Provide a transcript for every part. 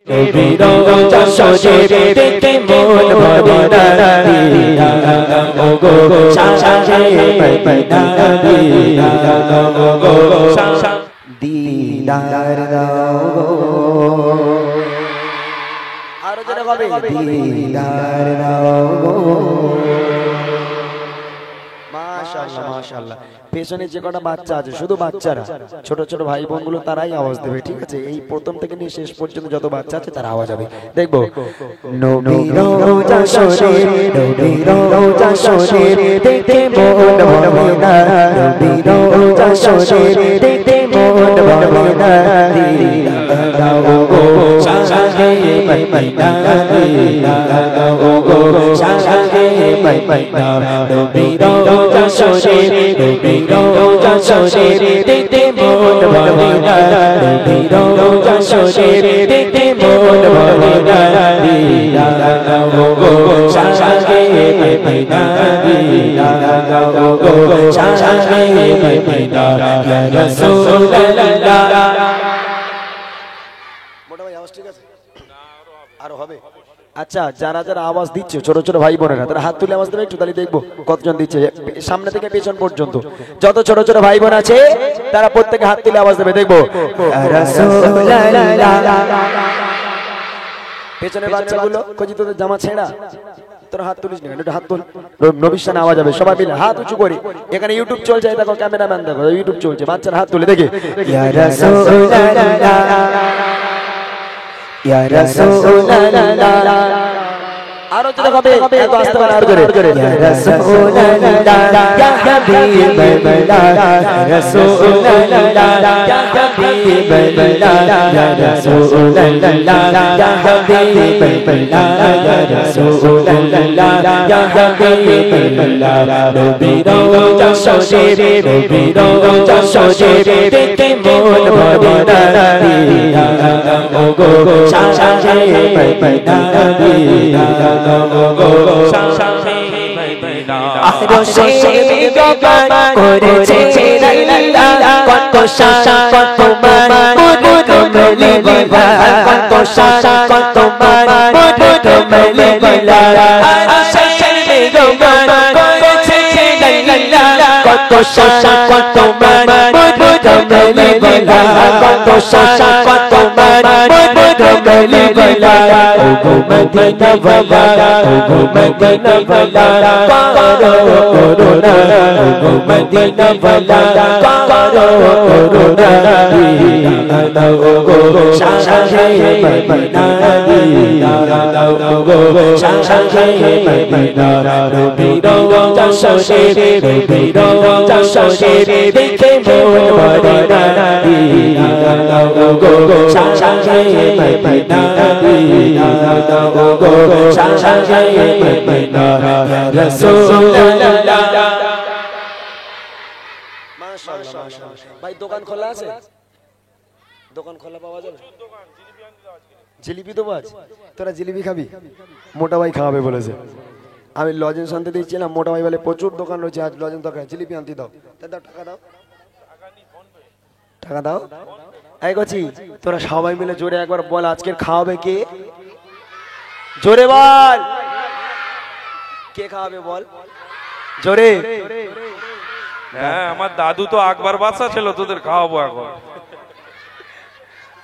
নবীর চাষে দেখে মন ভরে না দিয়া ওগো শাহে মদিনা দিয়া ওগো দিদার দাও আরো জোরে হবে দিদার দাও মাশাআল্লাহ মাশাআল্লাহ পেছনে যে কটা বাচ্চা আছে শুধু বাচ্চারা ছোট ছোট ভাই বোনগুলো তারাই আওয়াজ দেবে ঠিক আছে এই প্রথম থেকে নিয়ে শেষ পর্যন্ত যত বাচ্চা আছে তারা আওয়াজ হবে দেখবো নবীর চাষে দেখে মন ভরে না নবীর চাষে দেখে মন ভরে না দাও গো শাহে মদিনা দাও গো শাহে মদিনা নবীর চাষে নবীর চাষে দেখে মন ভরে না নবীর চাষে দেখে মন ভরে না দাও গো শাহে মদিনা দাও গো শাহে মদিনা ইয়া রাসূলুল্লাহ মোটা ভাই আওয়াজ ঠিক আছে না আরো হবে আচ্ছা যারা যারা আওয়াজ দিচ্ছে ছোট ছোট ভাই বোনেরা তারা হাত তুলে আওয়াজ দেবে একটু তাহলে দেখবো কতজন দিচ্ছে সামনে থেকে পেছন পর্যন্ত যত ছোট ছোট ভাই বোন আছে তারা প্রত্যেকে হাত তুলে আওয়াজ দেবে দেখবো পেছনের বাচ্চাগুলো কজি তোদের জামা ছেঁড়া তোরা হাত তুলিস না একটু হাত তুল নবীর শানে আওয়াজ হবে সবাই মিলে হাত উঁচু করে এখানে ইউটিউব চলছে দেখো ক্যামেরাম্যান দেখো ইউটিউব চলছে বাচ্চারা হাত তুলে দেখে ইয়া রাসূলুল্লাহ ইয়া রাসূলুল্লাহ আরো জোরে হবে এত আস্তে করে আরো জোরে ইয়া রাসূলুল্লাহ ইয়া হাবিবাল্লাহ ইয়া রাসূলুল্লাহ ইয়া হাবিবাল্লাহ ইয়া রাসূলুল্লাহ ইয়া হাবিবাল্লাহ ইয়া রাসূলুল্লাহ ইয়া হাবিবাল্লাহ নবীর চাষে নবীর চাষে দেখে মন ভরে না দিয়া ওগো শাহে মদিনা দিয়া ওগো শাহে মদিনা আরো সেই জবান করেছে আল্লাহ কত শাসা কত মান মুদ কমলি বাবা কত শাসা কত মান মুদ কমলি বাবা আরো সেই জবান করেছে আল্লাহ কত শাসা কত মান মুদ কমলি বাবা কত শাসা কত মান মুদ কমলি বাবা ওগো মদিনা বাবা ওগো মদিনা বাবা করো করুণা ওগো মদিনা বাবা করো করুণা দাও ওগো শাহে মদিনা দাও ওগো শাহে মদিনা নবীর চাষে নবীর চাষে দেখে মন ভরে না দাও ওগো শাহে মদিনা দাও ওগো শাহে মদিনা রাসূলুল্লাহ মাশাআল্লাহ মাশাআল্লাহ ভাই দোকান খোলা আছে দোকান খোলা পাওয়া যাবে জিলিপি তো বাজ তোরা জিলিপি খাবি মোটা ভাই খাওয়াবে বলেছে আমি লজেন্স আনতে দিয়েছিলাম মোটা ভাই বলে প্রচুর দোকান রয়েছে আজ লজেন্স দোকান জিলিপি আনতে দাও টাকা দাও টাকা দাও এই গছি তোরা সবাই মিলে জোরে একবার বল আজকের খাওয়াবে কে জোরে বল কে খাওয়াবে বল জোরে হ্যাঁ আমার দাদু তো আকবর বাদশা ছিল তোদের খাওয়াবো এখন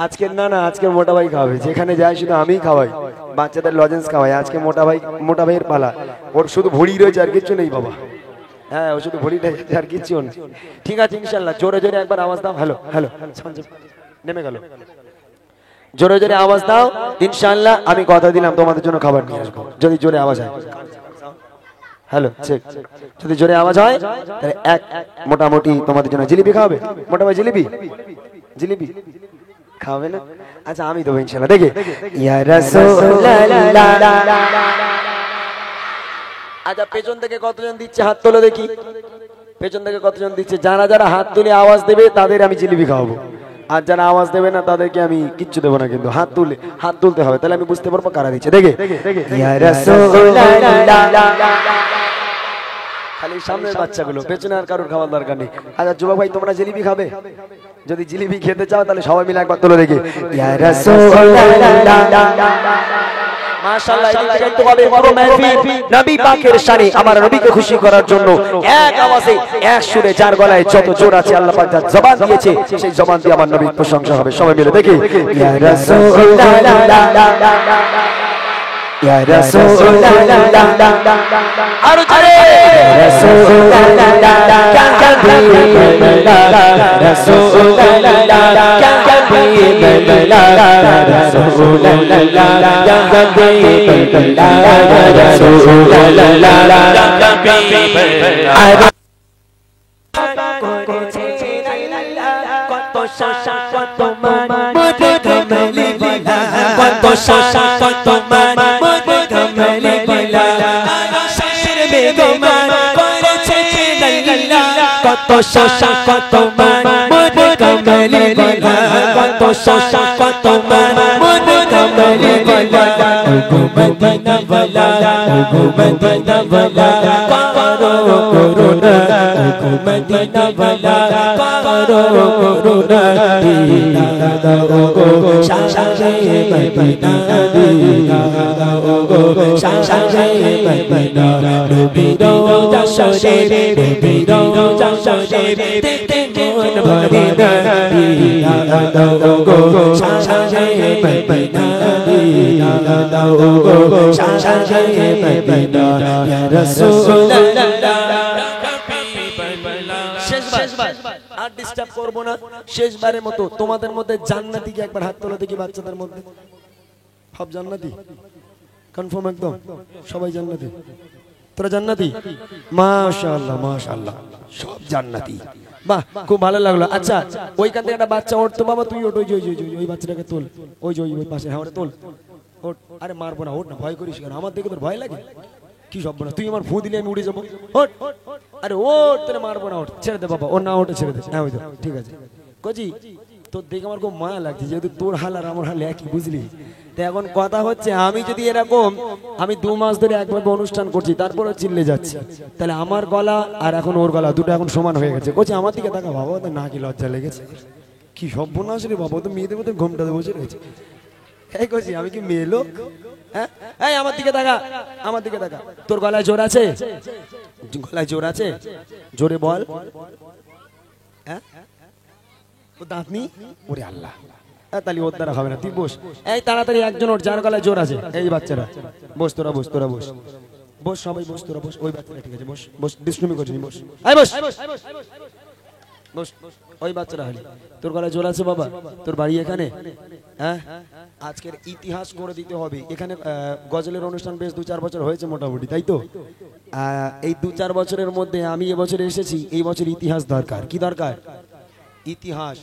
আজকে না না আজকে মোটা ভাই খাওয়াবে যেখানে যায় শুধু আমিই খাওয়াই বাচ্চাদের লজেন্স খাওয়াই আজকে মোটা ভাইয়ের পালা ওর শুধু ভুড়ি রয়েছে আর কিছু নেই বাবা হ্যাঁ ও শুধু ভুড়িটা আর কিছু নেই ঠিক আছে ইনশাআল্লাহ জোরে জোরে একবার আওয়াজ দাও হ্যালো হ্যালো নেমে গেল জোরে জোরে আওয়াজ দাও ইনশাআল্লাহ আমি কথা দিলাম তোমাদের জন্য খাবার নিয়ে আসবো যদি জোরে আওয়াজ হয় হ্যালো চেক যদি জোরে আওয়াজ হয় তাহলে এক মোটামুটি তোমাদের জন্য জিলিপি খাওয়াবে মোটা ভাই জিলিপি জিলিপি খাওয়াবে না আচ্ছা আমি দেবো ইনশাআল্লাহ দেখে ইয়া রাসূলুল্লাহ আচ্ছা পেছন থেকে কতজন দিচ্ছে হাত তোলো দেখি পেছন থেকে কতজন দিচ্ছে যারা যারা হাত তুলে আওয়াজ দেবে তাদের আমি জিলিপি খাওয়াবো আর যারা আওয়াজ দেবে না তাদেরকে আমি কিচ্ছু দেবো না কিন্তু হাত তুলতে হবে তাহলে আমি বুঝতে পারবো কারা দিচ্ছে দেখে ইয়া রাসূলুল্লাহ খালি সামনের বাচ্চাগুলো, পেছনে আর কারোর খাওয়ার দরকার নেই। আচ্ছা যুবক ভাই, তোমরা জিলিপি খাবে? যদি জিলিপি খেতে চাও তাহলে সবাই মিলে একবার তোলো দেখি। ইয়া রাসূলুল্লাহ, মাশাআল্লাহ। এদিকে একটু হবে বড় মাহফিল নবী পাকের শানে, আমার নবীকে খুশি করার জন্য এক আওয়াজে এক সুরে যার গলায় যত জোর আছে আল্লাহ পাক যা জবান দিয়েছে সেই জবান দিয়ে আমার নবীর প্রশংসা হবে। সবাই মিলে দেখি। ইয়া রাসূলুল্লাহ, ইয়া রাসূলুল্লাহ, আর জোরে রাসূলুল্লাহ, কত শাসা কত মান মোদের কমলি বালা, কত শাসা কত মান মোদের কমলি বালা, শের বেগমান করেছে লাল্লা, কত শাসা কত মান মোদের কমলি বালা, কত শাসা কত মান মোদের কমলি বালা, ও মদিনা বালা, ও মদিনা বালা, করো করুণা, ও মদিনা বালা, করো করুণা, দিনা দাও গো শাশে মদিনা, দিনা দাও গো শাশে মদিনা, নবী রোজা শরীফ, নবী রোজা শরীফ দেখতে মন ভরে না, দিনা দাও গো শাশে মদিনা, দিনা দাও গো শাশে মদিনা, ইয়া রাসূলুল্লাহ। শেষবার আর ডিস্টার্ব করবো না, শেষবারের মতো তোমাদের মধ্যে জান্নাতি কি একবার হাত তোলো দেখি। বাচ্চাদের মধ্যে সব জান্নাতি? কনফার্ম একদম? সবাই জান্নাতি? তোরা জান্নাতি? মাশাআল্লাহ মাশাআল্লাহ, সব জান্নাতি। বাহ, খুব ভালো লাগলো। আচ্ছা ওইখান থেকে একটা বাচ্চা ওঠ তো বাবা, তুই ওঠ, ওই বাচ্চাটাকে তোল, ওই পাশে, হ্যাঁ ওটা তোল, ওঠ। আরে মারবো না, ওঠ না, ভয় করিস কেন? আমার দেখে তোর ভয় লাগে? কি সব না, তুই আমার ফু দিলে আমি উড়ে যাবো। ওঠ, আরে ওঠ, তোরে মারবো না, ওঠ, ছেড়ে দে বাবা, ও না ওঠে ছেড়ে দে। হ্যাঁ ওই তো ঠিক আছে। কচি তোর দেখে আমার খুব মায়া লাগছে, যেহেতু তোর হাল আর আমার হাল একই, বুঝলি? তো এখন কথা হচ্ছে, আমি যদি এরকম, আমি 2 মাস ধরে একভাবে অনুষ্ঠান করছি তারপরে চিল্লে যাচ্ছি, তাহলে আমার গলা আর এখন ওর গলা দুটো এখন সমান হয়ে গেছে। কচি আমার দিকে দেখা বাবা, ওদের না কি লজ্জা লেগেছে? কি সর্বনাশ রে বাবা, তো মেয়েদের মধ্যে ঘুমটাতে বসে রয়েছে। এই কচি আমি কি মেয়ে লোক? হ্যাঁ, এই আমার দিকে দেখা, আমার দিকে দেখা। তোর গলায় জোর আছে? গলায় জোর আছে? জোরে বল। হ্যাঁ, ও দাঁত নি? ওরে আল্লাহ, তাহলে ওর দ্বারা হবে না, তুই বস। এই তাড়াতাড়ি একজন ওর যার গলায় জোর আছে, এই বাচ্চারা বস, তোরা বস, তোরা বস, বস সবাই বস, তোরা বস। ওই বাচ্চারা ঠিক আছে, বস বস, দুষ্টুমি করছিস, বস, এই বস বস। ওই বাচ্চারা হলি, তোর গলায় জোর আছে বাবা? তোর বাড়ি এখানে? হ্যাঁ, আজকের ইতিহাস করে দিতে হবে। এখানে গজলের অনুষ্ঠান বেশ 2-4 বছর হয়েছে মোটামুটি, তাই তো? এই 2-4 বছরের মধ্যে আমি এবছর এসেছি, এই বছর ইতিহাস দরকার। কি দরকার? ইতিহাস।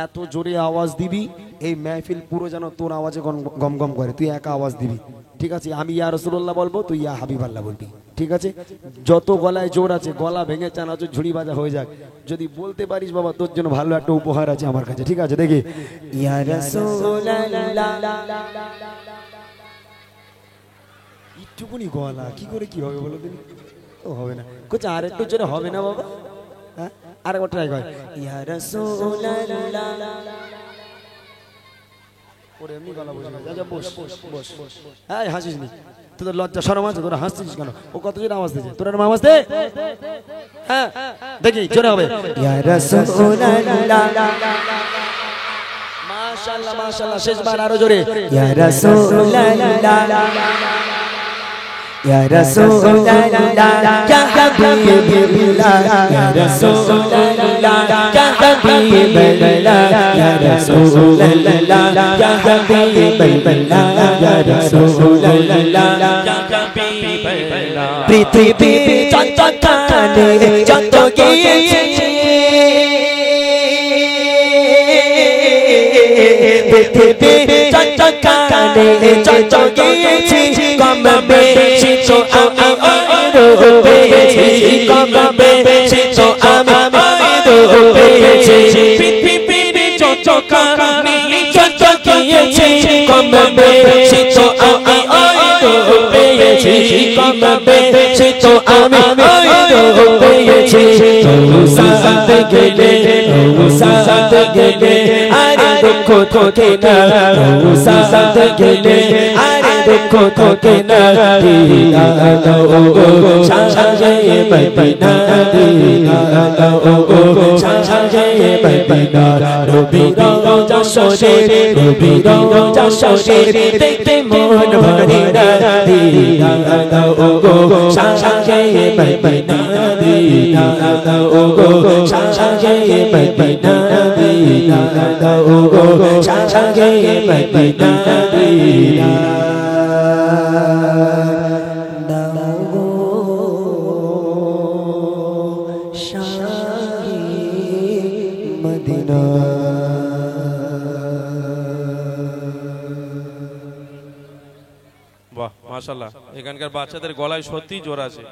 এত জোরে আওয়াজ দিবি এই মেহফিল পুরো যেন তোর আওয়াজে গম গম করে, তুই একা আওয়াজ দিবি, ঠিক আছে? আমি ইয়া রাসূলুল্লাহ বলবো, তুই ইয়া হাবিবাল্লাহ বলবি, ঠিক আছে? যত গলায় জোর আছে গলা ভেঙে চানাচুর ঝুড়ি বাজা হয়ে যাক, যদি বলতে পারিস বাবা তোর জন্য ভালো একটা উপহার আছে আমার কাছে, ঠিক আছে? দেখি ইয়া রাসূলুল্লাহ, একটুকুনি গলা কি করে কি হবে বলো দিন? ও হবে না, কুছ আর একটু জোরে হবে না বাবা? হ্যাঁ, আরেকবার ট্রাই কর। ইয়া রাসূলুল্লাহ, ওরে এমনি গলা বসে না, যা বস বস বস। হ্যাঁ, হাসিস নি, তোদের লজ্জা শরম আছে? তোরা হাসছিস কেন? ও কত জোরে আওয়াজ দিয়েছে, তোরা আওয়াজ দে। হ্যাঁ, দেখি জোরে হবে। ইয়া রাসূলুল্লাহ, মাশাআল্লাহ মাশাআল্লাহ, শেষবার আরো জোরে। ইয়া রাসূলুল্লাহ, Ya Rasulullah, ya Habibullah, ya Rasulullah, ya Habibullah, ya Rasulullah, ya Habibullah, ya Rasulullah, ya Habibullah. পৃথিবী চঞ্চকানে যত গিয়েছে, পৃথিবী চঞ্চকানে যত গিয়েছি, কম বেশি তো আমি ওই পেয়েছি, কম বেশি তো আমি ওই পেয়েছি। পৃথিবীর চঞ্চকানে যত গিয়েছি, কম বেশি তো আমি ওই পেয়েছি, কম বেশি তো আমি ওই সাথ গেলে সাথ গেলে আরে দুঃখ থাকে না সাথ গেলে আরে দুঃখ থাকে না দিদা দাও গো সাজায়ে মদিনা দিদা দাও গো সাজায়ে মদিনা নবীর রওজা শরীফ নবীর রওজা শরীফ দেখতে মন ভরে না দিদা দাও গো সাজায়ে মদিনা দিদা দাও গো সাজায়ে মদিনা দিদা দাও গো সাজায়ে মদিনা দিদা বাহ মাশাআল্লাহ এখানকার বাচ্চাদের গলায় সত্যি জোর আছে